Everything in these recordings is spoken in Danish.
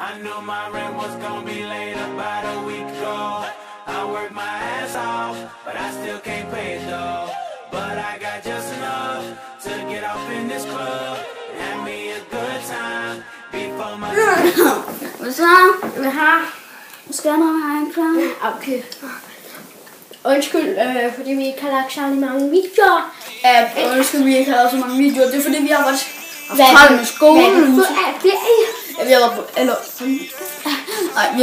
I knew my rent was gonna be late about a week ago. I worked my ass off, but I still can't pay it though. But I got just enough to get off in this club and have me a good time before my... Hvad så? Hvad har? Skal jeg noget her, klar? Okay. Undskyld, fordi vi ikke har lagt særlig mange videoer. Undskyld, vi ikke har lavet så mange videoer. Det er fordi, vi har været travlt med skolen. Hvad er det? Ja, vi har været på... Nej, vi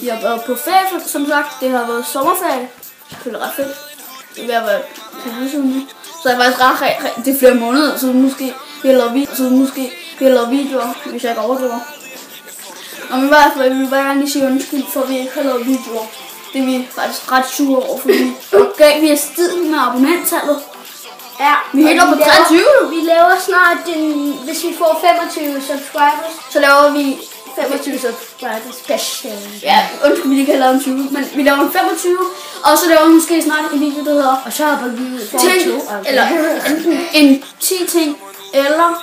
har været på ferie, som sagt. Det har været sommerferie. Det er ret fedt. Vi har været så det er faktisk ret, det er flere måneder, så måske vi har lavet videoer, hvis jeg ikke overdriver. Og vi vil bare gerne lige sige undskyld, for vi ikke har lavet videoer. Det er vi faktisk ret sure over, fordi vi har steget med abonnenttallet. Ja, vi er helt oppe på 23. Vi laver snart hvis vi får 25 subscribers, så laver vi 25 subscribers special. Ja, undskyld, vi ikke har lavet en 20, men vi laver en 25, og så laver vi måske snart en video, der hedder og så hopper vi ud for ting, eller enten en 10 ting, eller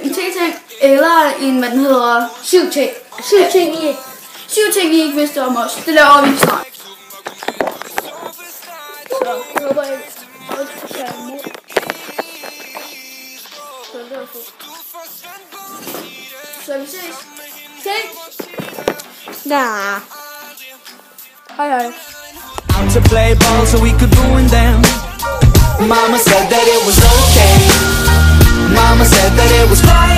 en 10 ting, eller en, hvad den hedder, 7 ting. 7 ting i 7 ting, I ikke vidste om os. Det laver vi snart. Så jeg håber, I også kan tage imod. Så det var fedt. Så vi ses. Okay? Nah. Hej hej. Out to play ball so we could ruin them. Mama said that it was okay. Mama said that it was fine.